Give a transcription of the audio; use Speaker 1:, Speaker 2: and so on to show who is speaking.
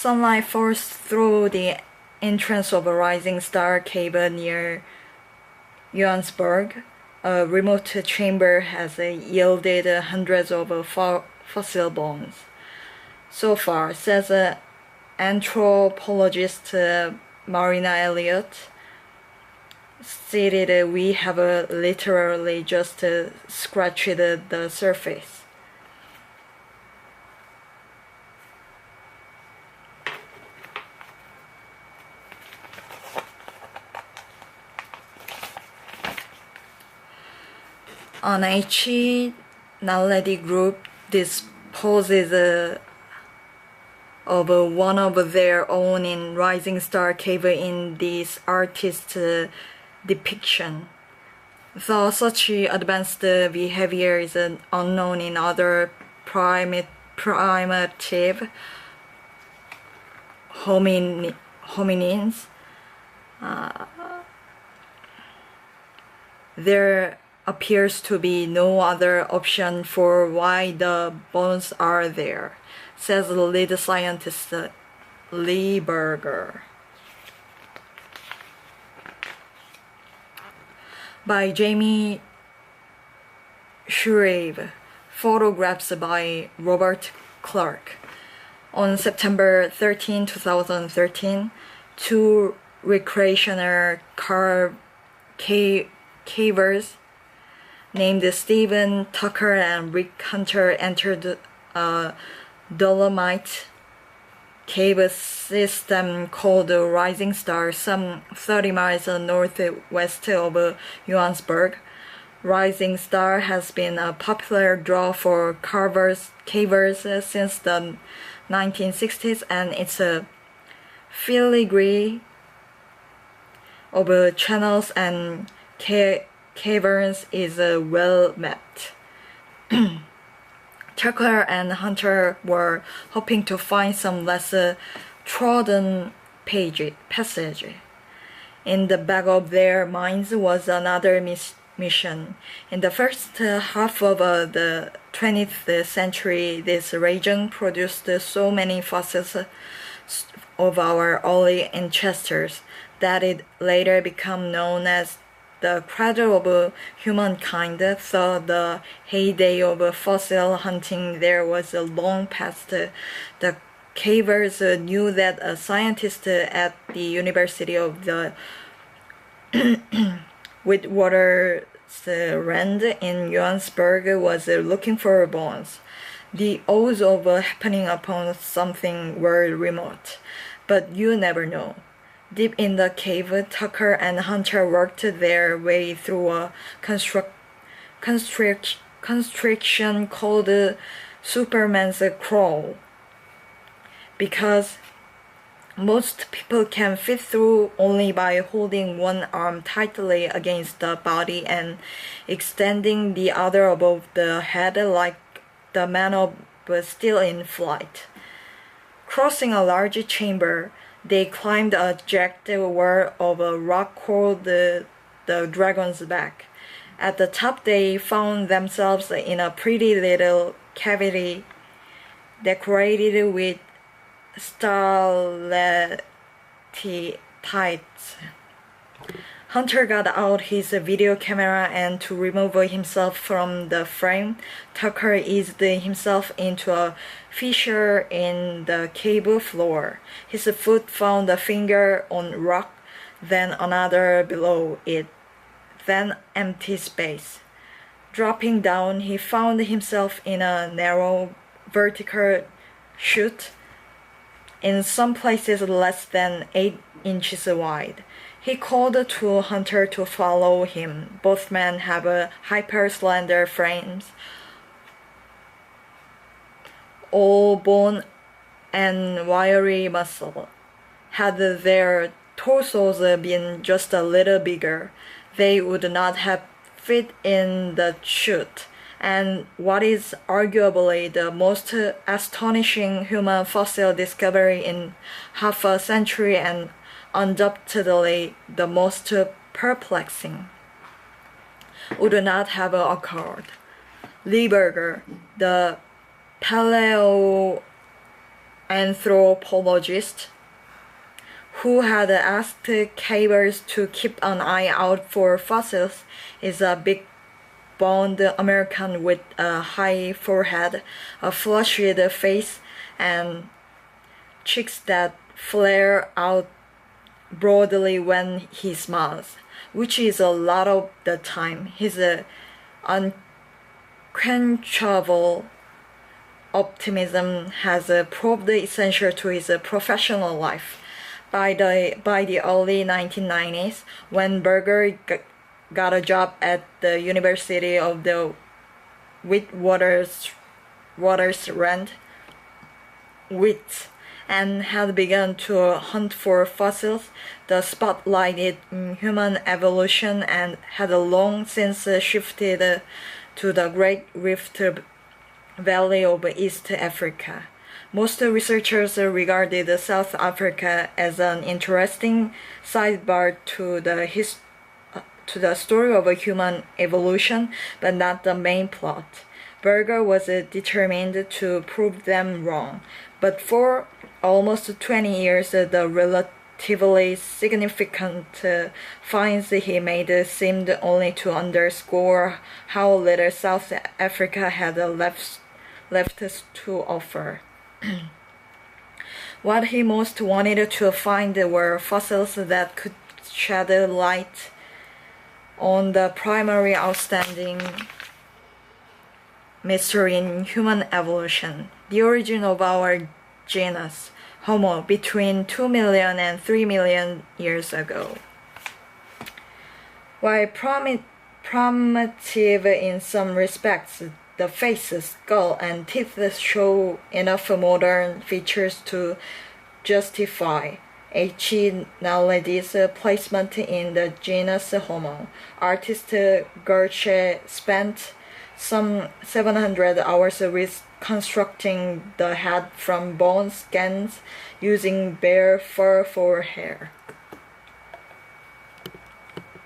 Speaker 1: Sunlight forced through the entrance of a rising star cave near Johannesburg. A remote chamber has yielded hundreds of fossil bones. So far, says anthropologist Marina Elliott, stated, we have literally just scratched the surface. An H. Naledi group disposes of one of their own in Rising Star Cave in this artist's depiction. Though such advanced behavior is unknown in other primitive hominins, there appears to be no other option for why the bones are there, says the lead scientist Lee Berger. By Jamie Shreve, photographs by Robert Clark. On September 13, 2013, two recreational cavers named Stephen Tucker and Rick Hunter entered a dolomite cave system called Rising Star, some 30 miles northwest of Johannesburg. Rising Star has been a popular draw for cavers since the 1960s, and its filigree of channels and caverns is well mapped. Tucker and Hunter were hoping to find some less trodden passage. In the back of their minds was another mission. In the first half of the 20th century, this region produced so many fossils of our early ancestors that it later became known as the cradle of humankind. Though the heyday of fossil hunting there was long past, the cavers knew that a scientist at the University of the Witwatersrand in Johannesburg was looking for bones. The odds of happening upon something were remote, but you never know. Deep in the cave, Tucker and Hunter worked their way through a constriction called Superman's Crawl. Because most people can fit through only by holding one arm tightly against the body and extending the other above the head like the man of Still in Flight. Crossing a large chamber, they climbed a jagged wall of a rock called the Dragon's Back. At the top, they found themselves in a pretty little cavity decorated with stalactites. Hunter got out his video camera, and to remove himself from the frame, Tucker eased himself into a fissure in the cave floor. His foot found a finger on rock, then another below it, then empty space. Dropping down, he found himself in a narrow vertical chute, in some places less than 8 inches wide. He called to Hunter to follow him. Both men have hyper-slender frames, all bone and wiry muscle. Had their torsos been just a little bigger, they would not have fit in the chute. And what is arguably the most astonishing human fossil discovery in half a century, and undoubtedly the most perplexing, would not have occurred. Lee Berger, the paleontologist anthropologist who had asked cavers to keep an eye out for fossils is a big-boned American with a high forehead, a flushed face, and cheeks that flare out broadly when he smiles, which is a lot of the time. His unquenchable optimism has proved essential to his professional life. By the early 1990s, when Berger got a job at the University of the Witwatersrand, and had begun to hunt for fossils, the spotlight in human evolution and had long since shifted to the Great Rift Valley of East Africa. Most researchers regarded South Africa as an interesting sidebar to the story of human evolution, but not the main plot. Berger was determined to prove them wrong, but for almost 20 years the relatively significant finds he made seemed only to underscore how little South Africa had left to offer. What he most wanted to find were fossils that could shed light on the primary outstanding mystery in human evolution, the origin of our genus, Homo, between 2 million and 3 million years ago. While primitive in some respects, the face, skull, and teeth show enough modern features to justify H. nowadays placement in the genus Homo. Artist Gertsch spent some 700 hours reconstructing the head from bone scans using bare fur for hair.